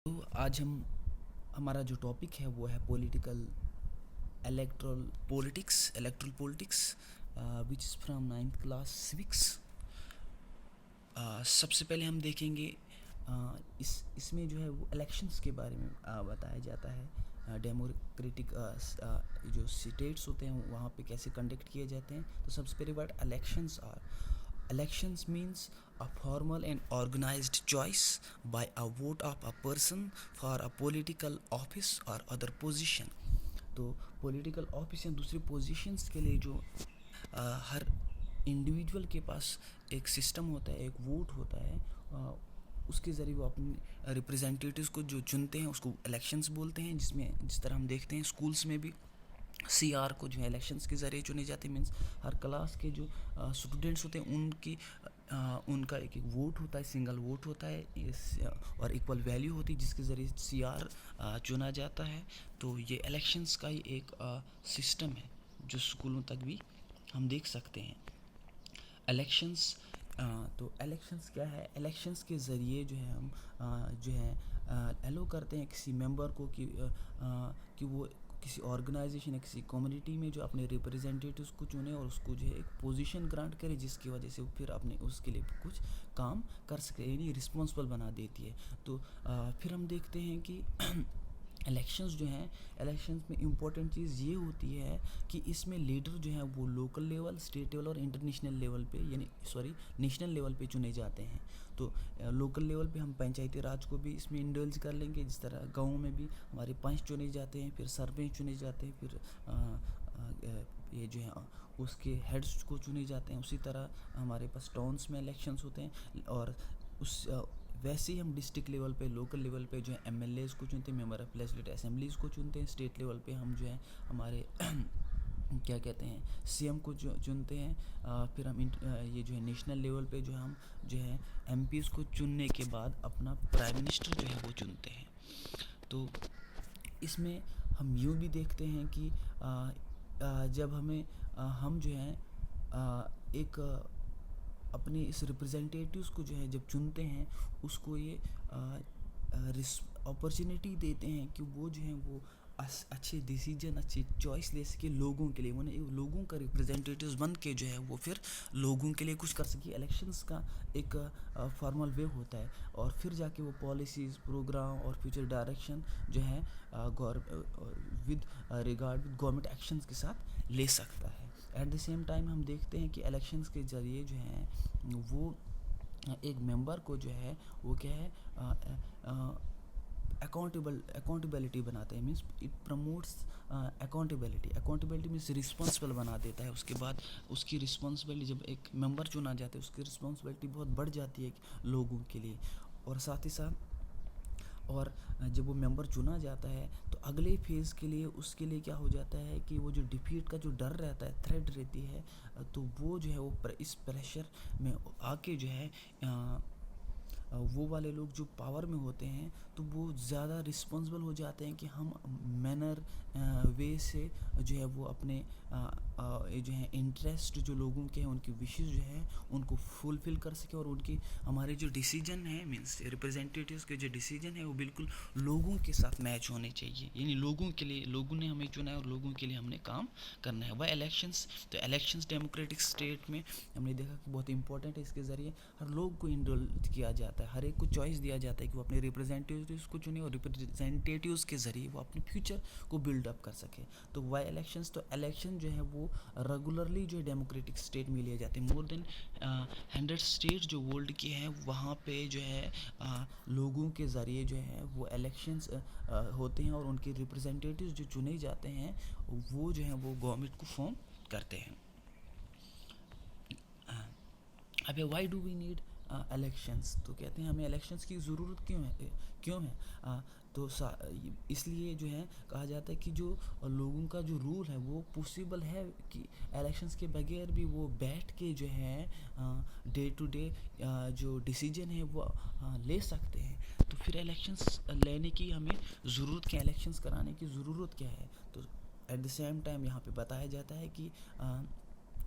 तो आज हम हमारा जो टॉपिक है वो है erectile politics which is from ninth class civics. सबसे पहले हम देखेंगे इसमें जो है वो इलेक्शंस के बारे में बताया जाता है। डेमोक्रेटिक जो स्टेट्स होते हैं वहाँ पे कैसे कंडक्ट किए जाते हैं। तो सबसे पहली बात, elections means a formal and organized choice by a vote of a person for a political office or other position। तो पॉलिटिकल ऑफिस या दूसरी पोजीशंस के लिए जो हर इंडिविजुअल के पास एक सिस्टम होता है, एक वोट होता है, उसके ज़रिए वो अपने रिप्रेजेंटेटिव्स को जो चुनते हैं उसको इलेक्शंस बोलते हैं। जिस तरह हम देखते हैं स्कूल्स में भी CR को जो है इलेक्शंस के ज़रिए चुने जाते हैं। मीन्स हर क्लास के जो स्टूडेंट्स होते हैं उनका एक एक वोट होता है, सिंगल वोट होता है और इक्वल वैल्यू होती है जिसके ज़रिए CR चुना जाता है। तो ये इलेक्शंस का ही एक सिस्टम है जो स्कूलों तक भी हम देख सकते हैं। इलेक्शंस तो इलेक्शंस क्या है? इलेक्शंस के ज़रिए जो है हम जो है एलो करते हैं किसी मेंबर को कि वो किसी ऑर्गेनाइजेशन या किसी कम्युनिटी में जो अपने रिप्रेजेंटेटिव्स को चुने और उसको जो है एक पोजीशन ग्रांट करे जिसकी वजह से वो फिर अपने उसके लिए कुछ काम कर सके, यानी रिस्पॉन्सिबल बना देती है। तो फिर हम देखते हैं कि इलेक्शंस जो हैं, इलेक्शंस में इम्पोर्टेंट चीज़ ये होती है कि इसमें लीडर जो है वो लोकल लेवल, स्टेट लेवल और इंटरनेशनल लेवल पे नेशनल लेवल पे चुने जाते हैं। तो लोकल लेवल पे हम पंचायती राज को भी इसमें इंडल्ज कर लेंगे। जिस तरह गाँव में भी हमारे पंच चुने जाते हैं, फिर सरपंच चुने जाते हैं, फिर ये जो है उसके हेड्स को चुने जाते हैं। उसी तरह हमारे पास टाउन्स में इलेक्शंस होते हैं और उस वैसे ही हम डिस्ट्रिक्ट लेवल पे, लोकल लेवल पे जो है MLAs को चुनते हैं, मेंबर ऑफ लेजिस्लेटिव असेंबलीज़ को चुनते हैं। स्टेट लेवल पे हम जो है हमारे क्या कहते हैं CM को चुनते हैं। फिर हम ये जो है नेशनल लेवल पे जो है MPs को चुनने के बाद अपना प्राइम मिनिस्टर जो है वो चुनते हैं। तो इसमें हम यूँ भी देखते हैं कि जब हम जो है एक अपने इस रिप्रेजेंटेटिव्स को जो है जब चुनते हैं उसको ये अपॉर्चुनिटी देते हैं कि वो जो है वो अच्छे डिसीजन, अच्छी चॉइस ले सके लोगों के लिए। वो लोगों का रिप्रेजेंटेटिव्स बन के जो है वो फिर लोगों के लिए कुछ कर सके। इलेक्शंस का एक फॉर्मल वे होता है और फिर जाके वो पॉलिसीज़, प्रोग्राम और फ्यूचर डायरेक्शन जो है with regard with government actions के साथ ले सकता है। एट द सेम टाइम हम देखते हैं कि इलेक्शंस के ज़रिए जो है वो एक मेंबर को जो है वो क्या है अकाउंटेबिलिटी बनाते हैं। Means it promotes accountability means responsible बना देता है। उसके बाद उसकी रिस्पॉन्सिबिलिटी, जब एक मेंबर चुना जाता है उसकी रिस्पॉन्सिबिलिटी बहुत बढ़ जाती है लोगों के लिए। और साथ ही साथ जब वो मेंबर चुना जाता है तो अगले फेज़ के लिए उसके लिए क्या हो जाता है कि वो जो डिफीट का जो डर रहता है, थ्रेट रहती है, तो वो जो है वो इस प्रेशर में आके जो है वो वाले लोग जो पावर में होते हैं तो वो ज़्यादा रिस्पॉन्सिबल हो जाते हैं कि हम मैनर वे से जो है वो अपने जो है इंटरेस्ट जो लोगों के हैं, उनकी विशेष जो है उनको फुलफ़िल कर सके और उनकी हमारे जो डिसीजन है, मीन्स रिप्रेजेंटेटिव्स के जो डिसीजन है वो बिल्कुल लोगों के साथ मैच होने चाहिए। यानी लोगों के लिए, लोगों ने हमें चुना है और लोगों के लिए हमने काम करना है। वह इलेक्शंस, तो इलेक्शंस डेमोक्रेटिक स्टेट में हमने देखा कि बहुत इंपॉर्टेंट है। इसके ज़रिए हर लोग को इनरोल किया जाता है, हर एक को चॉइस दिया जाता है कि वो अपने रिप्रेजेंटेटिव्स को चुने और रिप्रेजेंटेटिव्स के ज़रिए वो अपने फ्यूचर को बिल्डअप कर सके। तो वाई इलेक्शंस, तो इलेक्शन जो है वो रेगुलरली जो है डेमोक्रेटिक स्टेट में लिए जाते हैं। मोर देन 100 स्टेट जो वर्ल्ड के हैं वहाँ पे जो है लोगों के ज़रिए जो है वो इलेक्शंस होते हैं और उनके रिप्रेजेंटेटिव्स जो चुने जाते हैं वो जो है वो गवर्नमेंट को फॉर्म करते हैं। अब why do we need elections? तो कहते हैं हमें इलेक्शंस की ज़रूरत क्यों है? तो इसलिए जो है कहा जाता है कि जो लोगों का जो रूल है वो पॉसिबल है कि इलेक्शंस के बगैर भी वो बैठ के जो है डे टू डे जो डिसीजन है वो ले सकते हैं। तो फिर इलेक्शंस लेने की हमें ज़रूरत क्या, इलेक्शंस कराने की ज़रूरत क्या है? तो एट द सेम टाइम यहाँ पे बताया जाता है कि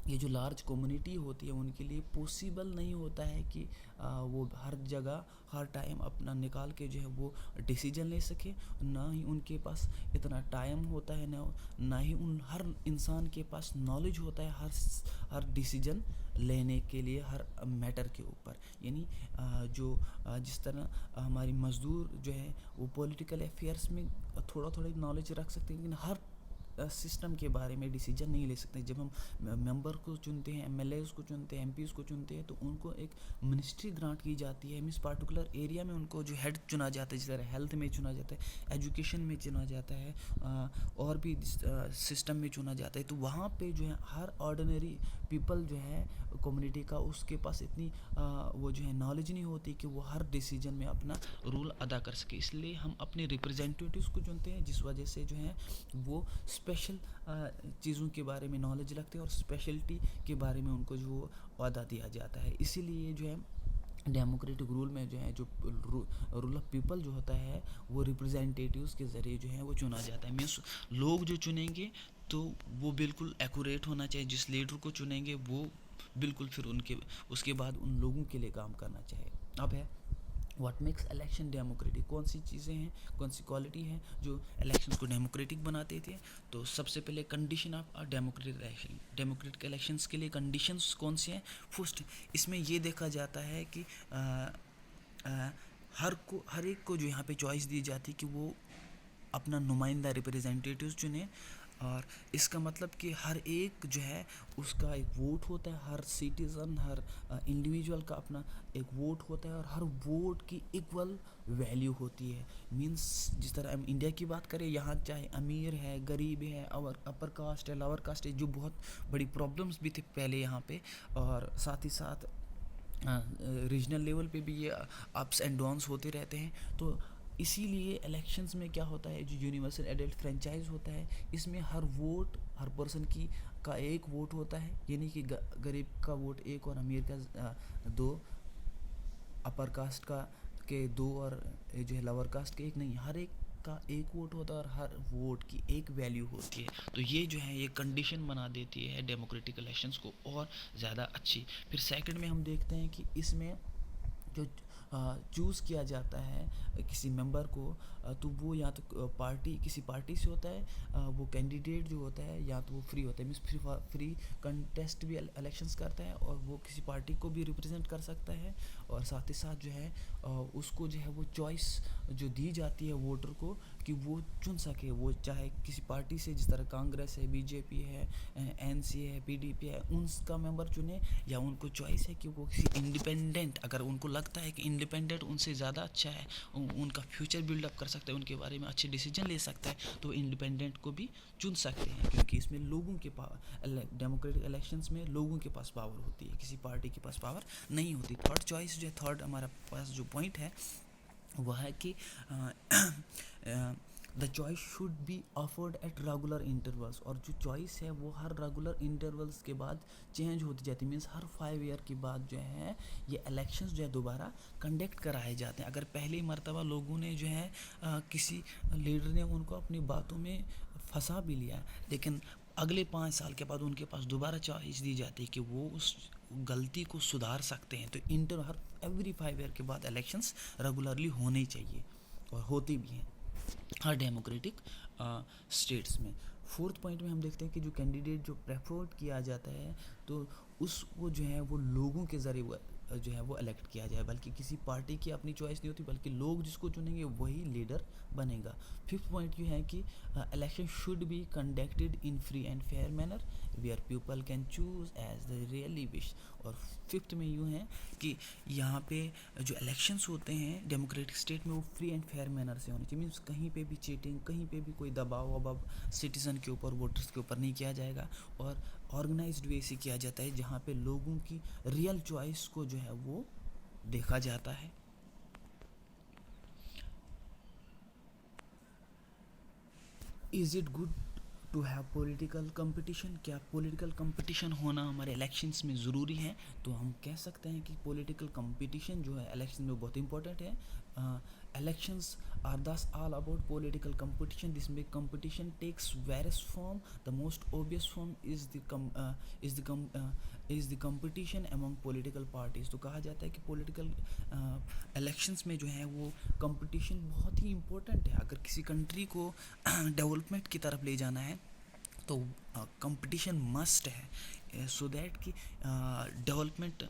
ये जो लार्ज कम्युनिटी होती है उनके लिए पॉसिबल नहीं होता है कि वो हर जगह हर टाइम अपना निकाल के जो है वो डिसीजन ले सके, ना ही उनके पास इतना टाइम होता है, ना ही उन हर इंसान के पास नॉलेज होता है हर डिसीजन लेने के लिए हर मैटर के ऊपर। यानी जिस तरह हमारी मज़दूर जो है वो पॉलिटिकल अफेयर्स में थोड़ा थोड़ा नॉलेज रख सकते हैं, लेकिन हर सिस्टम के बारे में डिसीजन नहीं ले सकते। जब हम मेंबर को चुनते हैं, एमएलएज को चुनते हैं, एमपीज़ को चुनते हैं, तो उनको एक मिनिस्ट्री ग्रांट की जाती है, मीन्स पार्टिकुलर एरिया में उनको जो हेड चुना जाता है, जिस तरह हेल्थ में चुना जाता है, एजुकेशन में चुना जाता है, और भी सिस्टम में चुना जाता है। तो वहाँ पे जो है हर ऑर्डिनरी पीपल जो है कम्युनिटी का, उसके पास इतनी वो जो है नॉलेज नहीं होती कि वो हर डिसीजन में अपना रोल अदा कर सके। इसलिए हम अपने रिप्रेजेंटेटिव्स को चुनते हैं, जिस वजह से जो है वो स्पेशल चीज़ों के बारे में नॉलेज रखते हैं और स्पेशलिटी के बारे में उनको जो वादा दिया जाता है। इसीलिए जो है डेमोक्रेटिक रूल में जो है जो रूल ऑफ पीपल जो होता है वो रिप्रेजेंटेटिव्स के ज़रिए जो है वो चुना जाता है। मीन्स लोग जो चुनेंगे तो वो बिल्कुल एक्यूरेट होना चाहिए, जिस लीडर को चुनेंगे वो बिल्कुल फिर उनके उसके बाद उन लोगों के लिए काम करना चाहिए। अब है व्हाट मेक्स इलेक्शन डेमोक्रेटिक, कौन सी चीज़ें हैं, कौन सी क्वालिटी है जो इलेक्शन को डेमोक्रेटिक बनाते थे। तो सबसे पहले condition of democratic election, democratic elections के लिए कंडीशंस कौन सी हैं। फर्स्ट, इसमें ये देखा जाता है कि हर एक को जो यहाँ पे चॉइस दी जाती है कि वो अपना नुमाइंदा रिप्रेजेंटेटिव्स चुने, और इसका मतलब कि हर एक जो है उसका एक वोट होता है, हर सिटीज़न हर इंडिविजुअल का अपना एक वोट होता है, और हर वोट की इक्वल वैल्यू होती है। मींस जिस तरह हम इंडिया की बात करें, यहाँ चाहे अमीर है, गरीब है, और अपर कास्ट है, लोअर कास्ट है, जो बहुत बड़ी प्रॉब्लम्स भी थे पहले यहाँ पे, और साथ ही साथ रीजनल लेवल पे भी ये अप्स एंड डाउन्स होते रहते हैं। तो इसीलिए इलेक्शंस में क्या होता है, जो यूनिवर्सल एडल्ट फ्रेंचाइज होता है, इसमें हर वोट हर पर्सन की का एक वोट होता है, यानी कि गरीब का वोट एक और अमीर का दो, अपर कास्ट का के दो, और जो है लोअर कास्ट के एक, नहीं, हर एक का एक वोट होता है और हर वोट की एक वैल्यू होती है। तो ये जो है ये कंडीशन बना देती है डेमोक्रेटिक इलेक्शंस को और ज़्यादा अच्छी। फिर सेकंड में हम देखते हैं कि इसमें जो चूज़ किया जाता है किसी मेंबर को, तो वो या तो किसी पार्टी से होता है, वो कैंडिडेट जो होता है, या तो वो फ्री होता है, मीन्स फ्री कंटेस्ट भी इलेक्शंस करता है, और वो किसी पार्टी को भी रिप्रेजेंट कर सकता है, और साथ ही साथ जो है उसको जो है वो चॉइस जो दी जाती है वोटर को कि वो चुन सके, वो चाहे किसी पार्टी से, जिस तरह कांग्रेस है, बीजेपी है, एनसी है, पीडीपी है, उनका मेंबर चुने, या उनको चॉइस है कि वो किसी इंडिपेंडेंट, अगर उनको लगता है कि इंडिपेंडेंट उनसे ज़्यादा अच्छा है, उनका फ्यूचर बिल्डअप कर सकता है, उनके बारे में अच्छे डिसीजन ले सकता है, तो इंडिपेंडेंट को भी चुन सकते हैं, क्योंकि इसमें लोगों के पास, डेमोक्रेटिक इलेक्शंस में लोगों के पास पावर होती है, किसी पार्टी के पास पावर नहीं होती। थर्ड चॉइस जो है, थर्ड हमारे पास जो पॉइंट है वह है कि the choice should be offered at regular intervals, और जो चॉइस है वो हर रेगुलर इंटरवल्स के बाद चेंज होती जाती है। मीन्स हर 5 ईयर के बाद जो है ये इलेक्शंस जो है दोबारा कंडक्ट कराए जाते हैं। अगर पहली मर्तबा लोगों ने जो है किसी लीडर ने उनको अपनी बातों में फंसा भी लिया, लेकिन अगले 5 साल के बाद उनके पास दोबारा चॉइस दी जाती है कि वो उस गलती को सुधार सकते हैं। तो हर एवरी 5 ईयर के बाद इलेक्शंस रेगुलरली होने चाहिए, और होती भी हैं हर डेमोक्रेटिक स्टेट्स में। फोर्थ पॉइंट में हम देखते हैं कि जो कैंडिडेट जो प्रेफर्ड किया जाता है, तो उसको जो है वो लोगों के ज़रिए जो है वो इलेक्ट किया जाए, बल्कि किसी पार्टी की अपनी चॉइस नहीं होती, बल्कि लोग जिसको चुनेंगे वही लीडर बनेगा। फिफ्थ पॉइंट ये है कि election should be conducted in free and fair manner where people can choose as the really wish. और फिफ्थ में यूँ है कि यहाँ पे जो इलेक्शंस होते हैं डेमोक्रेटिक स्टेट में, वो फ्री एंड फेयर मैनर से होने चाहिए। मीन्स कहीं पे भी चीटिंग, कहीं पे भी कोई दबाव वबाव सिटीज़न के ऊपर, वोटर्स के ऊपर नहीं किया जाएगा, और ऑर्गेनाइज्ड वे से किया जाता है, जहाँ पे लोगों की रियल चॉइस को जो है वो देखा जाता है। Is it good to have political competition, क्या पॉलिटिकल कंपटीशन होना हमारे इलेक्शंस में ज़रूरी है? तो हम कह सकते हैं कि पॉलिटिकल कंपटीशन जो है इलेक्शन में बहुत इंपॉर्टेंट है, elections are thus all about political competition. This make competition takes various form. The most obvious form is is the com, uh, is the competition among political parties. तो कहा जाता है कि political elections में जो है वो competition बहुत ही important है. अगर किसी country को development की तरफ ले जाना है तो कंपटीशन मस्ट है, सो दैट कि डेवलपमेंट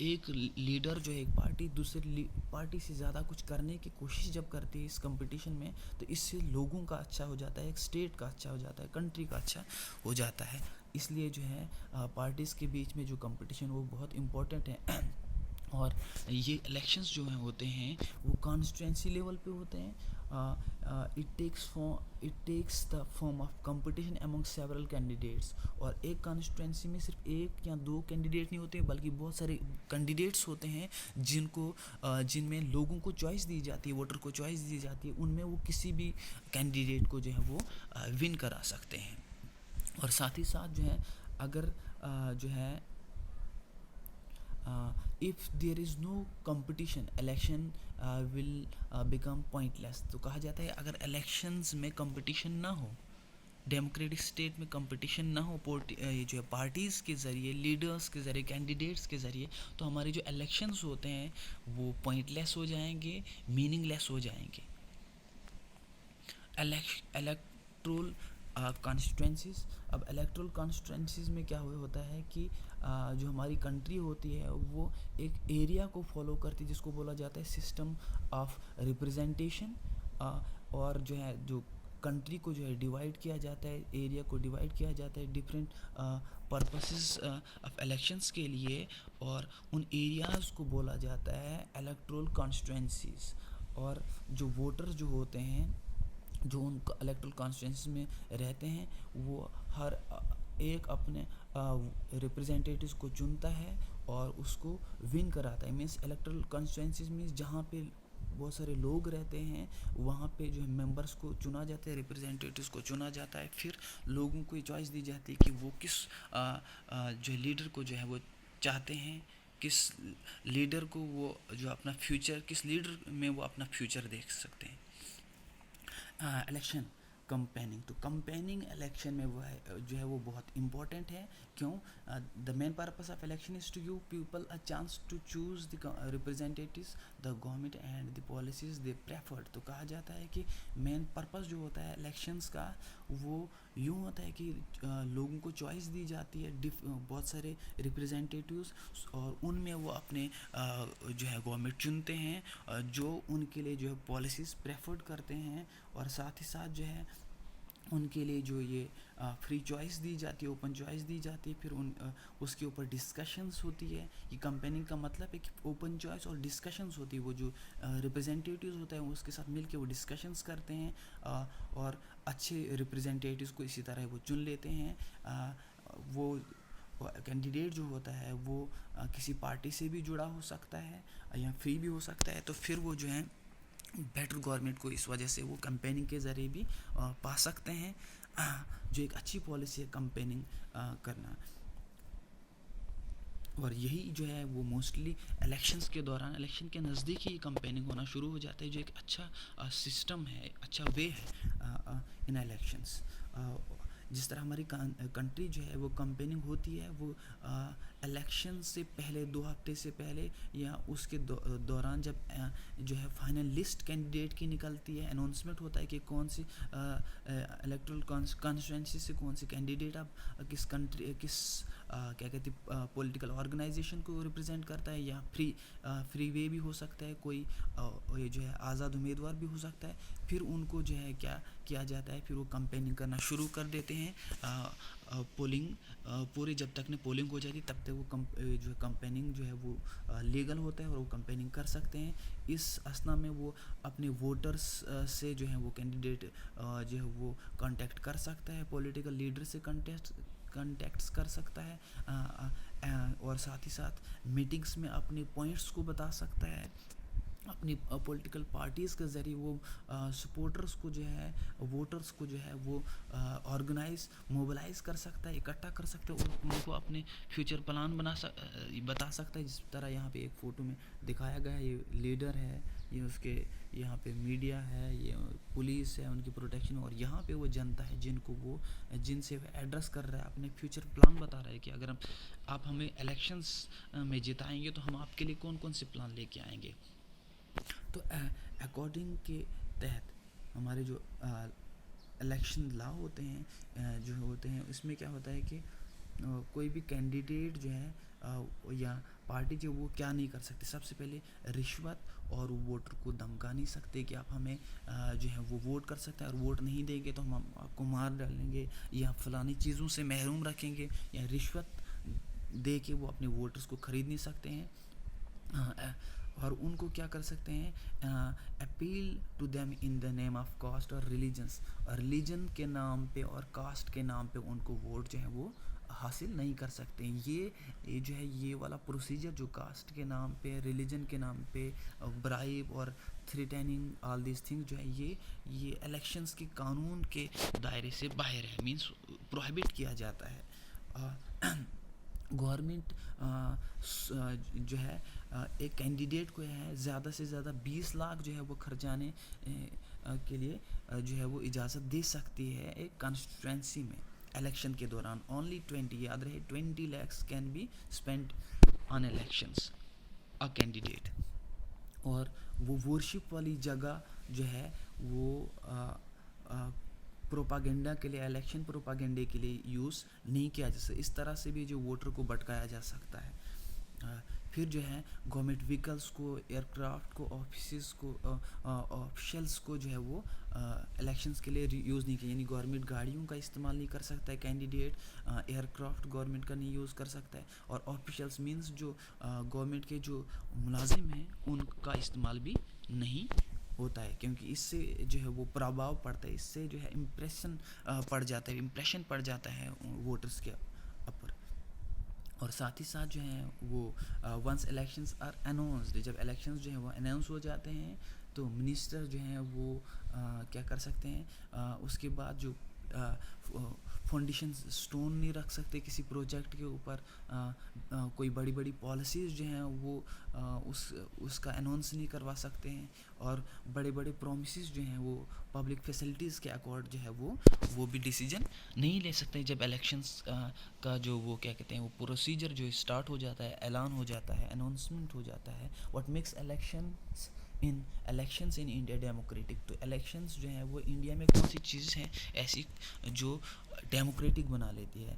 एक लीडर जो है एक पार्टी दूसरी पार्टी से ज़्यादा कुछ करने की कोशिश जब करती है इस कंपटीशन में, तो इससे लोगों का अच्छा हो जाता है, एक स्टेट का अच्छा हो जाता है, कंट्री का अच्छा हो जाता है. इसलिए जो है पार्टीज़ के बीच में जो कंपटीशन वो बहुत इम्पोर्टेंट है. और ये इलेक्शंस जो हैं होते हैं वो कॉन्स्टिट्यूंसी लेवल पे होते हैं. It takes the form of competition among several candidates. और एक कॉन्स्टिट्यूंसी में सिर्फ एक या दो कैंडिडेट नहीं होते बल्कि बहुत सारे कैंडिडेट्स होते हैं जिनमें लोगों को चॉइस दी जाती है, वोटर को चॉइस दी जाती है. उनमें वो किसी भी कैंडिडेट को जो है वो विन करा सकते हैं. और साथ ही साथ जो है अगर जो है if there is no competition election will become pointless. तो कहा जाता है अगर elections में competition ना हो, डेमोक्रेटिक स्टेट में कंपटीशन ना हो ये जो है पार्टीज़ के ज़रिए, लीडर्स के ज़रिए, कैंडिडेट्स के ज़रिए, तो हमारे जो इलेक्शंस होते हैं वो पॉइंटलेस हो जाएंगे, मीनिंगलेस हो जाएंगे. Electoral constituencies. अब इलेक्ट्रोल कॉन्स्टिट्यूंसीज में क्या होता है कि जो हमारी कंट्री होती है वो एक एरिया को फॉलो करती है जिसको बोला जाता है सिस्टम ऑफ रिप्रेजेंटेशन. और जो है जो कंट्री को जो है डिवाइड किया जाता है, एरिया को डिवाइड किया जाता है डिफरेंट पर्पसेस ऑफ इलेक्शंस के लिए, और उन एरियाज़ को बोला जाता है इलेक्ट्रोल कॉन्स्टिट्यूंसीज. और जो वोटर्स जो होते हैं जो उन इलेक्ट्रोल कॉन्स्टिट्यूंसी में रहते हैं वो हर एक अपने रिप्रेजेंटेटिव्स को चुनता है और उसको विन कराता है. मीन्स इलेक्ट्रोल कॉन्स्टिट्यूंसीज मीन्स जहाँ पे बहुत सारे लोग रहते हैं वहाँ पे जो है मेंबर्स को चुना जाता है, रिप्रेजेंटेटिव्स को चुना जाता है. फिर लोगों को चॉइस दी जाती है कि वो किस जो लीडर को जो है वो चाहते हैं, किस लीडर को वो जो अपना फ्यूचर, किस लीडर में वो अपना फ्यूचर देख सकते हैं. Election campaigning. तो कंपेनिंग इलेक्शन में वो है जो है वो बहुत इम्पोर्टेंट है. क्यों? The main purpose of election is to give people a chance to choose the representatives the government and the policies they preferred. तो कहा जाता है कि मेन पर्पस जो होता है इलेक्शंस का वो यूँ होता है कि लोगों को चॉइस दी जाती है बहुत सारे रिप्रेजेंटेटिव्स, और उनमें वो अपने जो है गवर्नमेंट चुनते हैं जो उनके लिए जो है पॉलिसीज़ प्रेफर्ड करते हैं. और साथ ही साथ जो है उनके लिए जो ये फ्री चॉइस दी जाती है, ओपन चॉइस दी जाती है. फिर उसके ऊपर डिस्कशंस होती है. ये कंपेनिंग का मतलब है कि ओपन चॉइस और डिस्कशंस होती है. वो जो रिप्रेजेंटेटिव्स होते हैं उसके साथ मिलके वो डिस्कशंस करते हैं और अच्छे रिप्रेजेंटेटिव्स को इसी तरह वो चुन लेते हैं. वो कैंडिडेट जो होता है वो किसी पार्टी से भी जुड़ा हो सकता है या फ्री भी हो सकता है. तो फिर वो जो है बेटर गवर्नमेंट को इस वजह से वो कंपेनिंग के ज़रिए भी पा सकते हैं, जो एक अच्छी पॉलिसी है कंपेनिंग करना. और यही जो है वो मोस्टली इलेक्शंस के दौरान, इलेक्शन के नज़दीक ही कंपेनिंग होना शुरू हो जाता है, जो एक अच्छा सिस्टम है, अच्छा वे है इन इलेक्शंस. जिस तरह हमारी कंट्री जो है वो कंपेनिंग होती है वो इलेक्शन से पहले 2 हफ्ते से पहले या उसके दौरान जब जो है फाइनल लिस्ट कैंडिडेट की निकलती है, अनाउंसमेंट होता है कि कौन सी इलेक्टोरल कॉन्स्टिट्यूंसी से कौन सी कैंडिडेट अब किस कंट्री किस क्या कहते हैं पॉलिटिकल ऑर्गेनाइजेशन को रिप्रेजेंट करता है, या फ्री वे भी हो सकता है, कोई ये जो है आज़ाद उम्मीदवार भी हो सकता है. फिर उनको जो है क्या किया जाता है, फिर वो कंपेनिंग करना शुरू कर देते हैं. पोलिंग पूरी जब तक ने पोलिंग हो जाती तब तक वो जो है कंपेनिंग जो है वो लीगल होता है और वो कंपेनिंग कर सकते हैं. इस असना में वो अपने वोटर्स से जो है वो कैंडिडेट जो है वो कांटेक्ट कर सकता है, पॉलिटिकल लीडर से कॉन्टेक्ट्स कर सकता है, और साथ ही साथ मीटिंग्स में अपने पॉइंट्स को बता सकता है. अपनी पॉलिटिकल पार्टीज़ के ज़रिए वो सपोर्टर्स को जो है, वोटर्स को जो है वो मोबिलाइज़ कर सकता है, इकट्ठा कर सकता है, उनको अपने फ्यूचर प्लान बता सकता है. जिस तरह यहाँ पे एक फ़ोटो में दिखाया गया है, ये लीडर है, ये उसके यहाँ पे मीडिया है, ये पुलिस है, उनकी प्रोटेक्शन, और यहाँ पे वो जनता है जिनसे वो एड्रेस कर रहा है, अपने फ्यूचर प्लान बता रहा है कि अगर आप हमें इलेक्शंस में जिताएंगे तो हम आपके लिए कौन कौन से प्लान लेके आएंगे। तो अकॉर्डिंग के तहत हमारे जो इलेक्शन लॉ होते हैं, जो होते हैं, उसमें क्या होता है कि कोई भी कैंडिडेट जो है या पार्टी जो वो क्या नहीं कर सकती। सबसे पहले रिश्वत और वोटर को धमका नहीं सकते कि आप हमें जो है वो वोट कर सकते हैं, और वोट नहीं देंगे तो हम आपको मार डालेंगे या फलानी चीज़ों से महरूम रखेंगे, या रिश्वत दे के वो अपने वोटर्स को ख़रीद नहीं सकते हैं। और उनको क्या कर सकते हैं, appeal to them in the name of caste और रिलीजन्स, और रिलीजन के नाम पे और कास्ट के नाम पे उनको वोट जो है वो हासिल नहीं कर सकते। ये जो है ये वाला प्रोसीजर जो कास्ट के नाम पे, रिलीजन के नाम पे ब्राइब और थ्रेटनिंग ऑल दिस थिंग्स जो है ये इलेक्शंस के कानून के दायरे से बाहर है, मींस प्रोहिबिट किया जाता है। गवर्नमेंट जो है एक कैंडिडेट को है ज़्यादा से ज़्यादा 20 लाख जो है वो खर्चाने के लिए जो है वो इजाज़त दे सकती है एक कॉन्स्टिट्यूंसी में इलेक्शन के दौरान। ओनली 20, याद रहे, 20 lakhs can be spend on elections a candidate. और वो वोरशिप वाली जगह जो है वो प्रोपागेंडा के लिए, इलेक्शन प्रोपागेंडे के लिए यूज़ नहीं किया जा सकता। इस तरह से भी जो वोटर को भटकाया जा सकता है। फिर जो है गवर्नमेंट व्हीकल्स को, एयरक्राफ्ट को, ऑफिस को, ऑफिशियल्स को जो है वो इलेक्शंस के लिए यूज़ नहीं किया, यानी गवर्नमेंट गाड़ियों का इस्तेमाल नहीं कर सकता है कैंडिडेट, एयरक्राफ्ट गवर्नमेंट का नहीं यूज़ कर सकता है, और ऑफिशियल्स मींस जो गवर्नमेंट के जो मुलाजिम हैं उनका इस्तेमाल भी नहीं होता है, क्योंकि इससे जो है वो प्रभाव पड़ता है, इससे जो है इम्प्रेशन पड़ जाता है वोटर्स के ऊपर। और साथ ही साथ जो है वो वंस इलेक्शंस आर अनाउंस्ड, जब इलेक्शंस जो है वो अनाउंस हो जाते हैं तो मिनिस्टर जो हैं वो क्या कर सकते हैं, उसके बाद जो फाउंडेशन स्टोन नहीं रख सकते किसी प्रोजेक्ट के ऊपर, कोई बड़ी बड़ी पॉलिसीज़ जो हैं वो उसका अनाउंस नहीं करवा सकते हैं, और बड़े बड़े प्रोमिसेस जो हैं वो पब्लिक फैसिलिटीज़ के अकॉर्ड जो है वो भी डिसीजन नहीं ले सकते जब इलेक्शंस का जो वो क्या कहते हैं वो प्रोसीजर जो स्टार्ट हो जाता है, ऐलान हो जाता है, अनाउंसमेंट हो जाता है। What makes elections in India democratic, तो इलेक्शंस जो हैं वो इंडिया में कौन सी चीज़ हैं ऐसी जो डेमोक्रेटिक बना लेती है।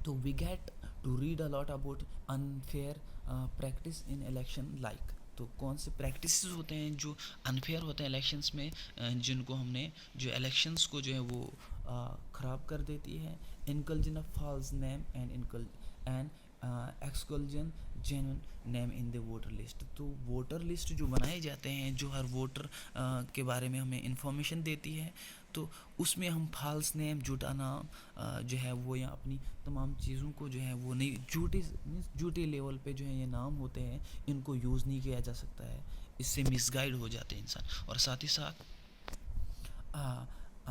तो we get to read a lot about unfair practice in election like, तो कौन से प्रैक्टिस होते हैं जो अनफेयर होते हैं इलेक्शंस में, जिनको हमने जो इलेक्शंस को जो है वो ख़राब कर देती है। Inclusion of false name and exclusion genuine name in the voter list, तो वोटर लिस्ट जो बनाए जाते हैं जो हर वोटर के बारे में हमें इंफॉर्मेशन देती है, तो उसमें हम फॉल्स नेम, झूठा नाम जो है वो, या अपनी तमाम चीज़ों को जो है वो नहीं, झूठे लेवल पे जो है ये नाम होते हैं इनको यूज़ नहीं किया जा सकता है, इससे मिसगाइड हो जाते हैं इंसान। और साथ ही साथ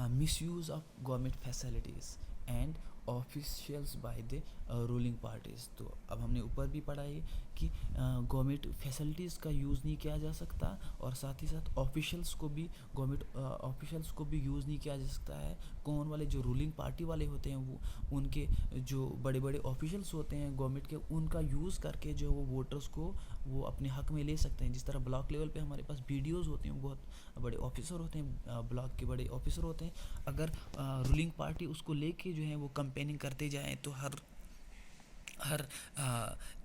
misuse of government facilities and officials by the ruling parties, तो अब हमने ऊपर भी पढ़ा है कि गवर्नमेंट फैसिलिटीज़ का यूज़ नहीं किया जा सकता, और साथ ही साथ ऑफिशियल्स को भी यूज़ नहीं किया जा सकता है। कौन वाले जो रूलिंग पार्टी वाले होते हैं वो उनके जो बड़े बड़े ऑफिशियल्स होते हैं गवर्नमेंट के, उनका यूज़ करके जो वो वोटर्स को वो अपने हक में ले सकते हैं। जिस तरह ब्लॉक लेवल पे हमारे पास बीडीओज़ होते हैं, बहुत बड़े ऑफिसर होते हैं, ब्लॉक के बड़े ऑफिसर होते हैं, अगर रूलिंग पार्टी उसको लेके जो है वो कंपेनिंग करते जाएँ तो हर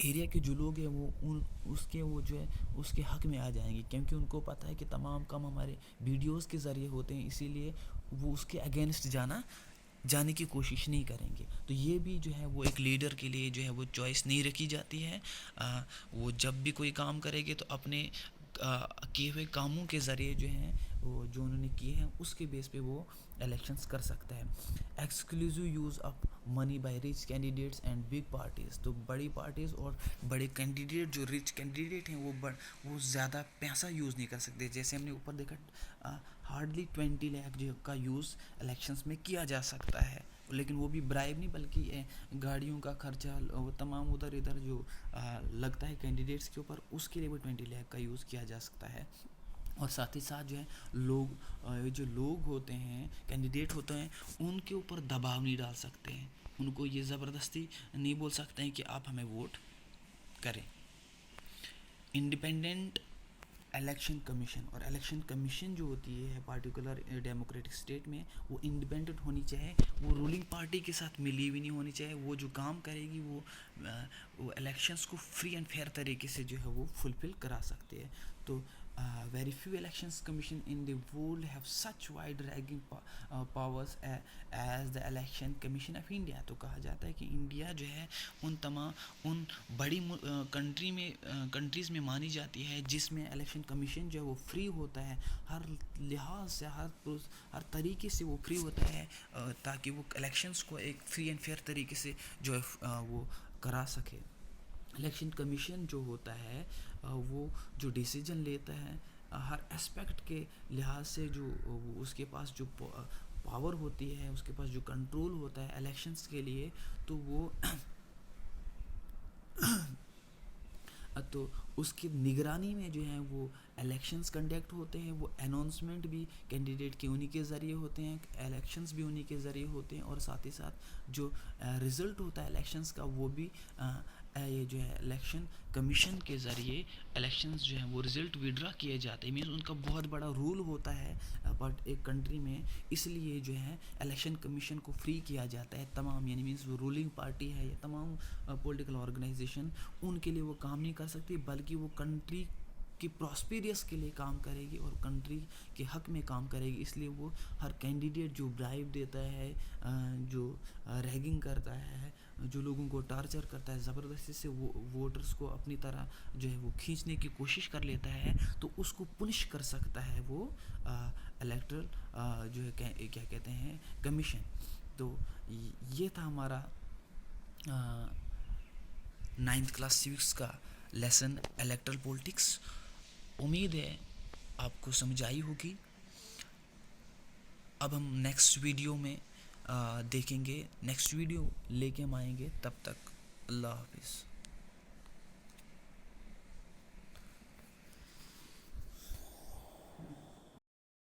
एरिया के जो लोग हैं वो जो है उसके हक में आ जाएंगे, क्योंकि उनको पता है कि तमाम काम हमारे वीडियोस के ज़रिए होते हैं, इसीलिए वो उसके अगेंस्ट जाने की कोशिश नहीं करेंगे। तो ये भी जो है वो एक लीडर के लिए जो है वो चॉइस नहीं रखी जाती है। वो जब भी कोई काम करेंगे तो अपने किए हुए कामों के ज़रिए जो हैं वो जो उन्होंने किए हैं उसके बेस पे वो इलेक्शंस कर सकता है। Exclusive use of money by rich candidates and big parties, तो बड़ी पार्टीज़ और बड़े कैंडिडेट जो रिच कैंडिडेट हैं वो ज़्यादा पैसा यूज़ नहीं कर सकते। जैसे हमने ऊपर देखा हार्डली 20 लाख जो का यूज़ इलेक्शंस में किया जा सकता है, लेकिन वो भी ब्राइब नहीं बल्कि गाड़ियों का खर्चा, वो तमाम इधर जो लगता है कैंडिडेट्स के ऊपर, उसके लिए वो 20 लाख का यूज़ किया जा सकता है। और साथ ही साथ जो है जो लोग होते हैं, कैंडिडेट होते हैं, उनके ऊपर दबाव नहीं डाल सकते हैं, उनको ये ज़बरदस्ती नहीं बोल सकते हैं कि आप हमें वोट करें। इंडिपेंडेंट इलेक्शन कमीशन, और इलेक्शन कमीशन जो होती है पार्टिकुलर डेमोक्रेटिक स्टेट में, वो इंडिपेंडेंट होनी चाहिए, वो रूलिंग पार्टी के साथ मिली हुई नहीं होनी चाहिए। वो जो काम करेगी वो इलेक्शंस को फ्री एंड फेयर तरीके से जो है वो फुलफिल करा सकते हैं। तो very few elections commission in the world have such wide ranging powers as the election commission of India. तो कहा जाता है कि इंडिया जो है उन बड़ी कंट्रीज़ में मानी जाती है जिसमें इलेक्शन कमीशन जो है वो फ्री होता है, हर लिहाज से, हर तरीके से वो फ्री होता है, ताकि वो इलेक्शंस को एक फ्री एंड फेयर तरीके से जो है वो करा सके। इलेक्शन कमीशन जो होता है वो जो डिसीजन लेता है हर एस्पेक्ट के लिहाज से, जो उसके पास जो पावर होती है, उसके पास जो कंट्रोल होता है इलेक्शंस के लिए, तो वो तो उसकी निगरानी में जो है वो इलेक्शंस कंडक्ट होते हैं। वो अनाउंसमेंट भी कैंडिडेट के उन्हीं के ज़रिए होते हैं, इलेक्शंस भी उन्हीं के ज़रिए होते हैं, और साथ ही साथ जो रिज़ल्ट होता है इलेक्शंस का वो भी ये जो है इलेक्शन कमीशन के ज़रिए इलेक्शंस जो है वो रिज़ल्ट विड्रा किए जाते हैं। मीन्स उनका बहुत बड़ा रूल होता है बट एक कंट्री में, इसलिए जो है इलेक्शन कमीशन को फ्री किया जाता है तमाम, यानी मीन्स वो रूलिंग पार्टी है या तमाम पॉलिटिकल ऑर्गेनाइजेशन उनके लिए वो काम नहीं कर सकती, बल्कि वो कंट्री की प्रॉस्पेरियस के लिए काम करेगी और कंट्री के हक में काम करेगी। इसलिए वो हर कैंडिडेट जो ब्राइब देता है, जो रैगिंग करता है, जो लोगों को टार्चर करता है, ज़बरदस्ती से वो वोटर्स को अपनी तरह जो है वो खींचने की कोशिश कर लेता है, तो उसको पुनिश कर सकता है वो इलेक्टरल जो है क्या कहते हैं कमीशन। तो ये था हमारा 9th क्लास सिविक्स का लेसन इलेक्टरल पॉलिटिक्स। उम्मीद है आपको समझ आई होगी। अब हम नेक्स्ट वीडियो में देखेंगे, नेक्स्ट वीडियो लेके हम आएंगे। तब तक अल्लाह हाफिज़।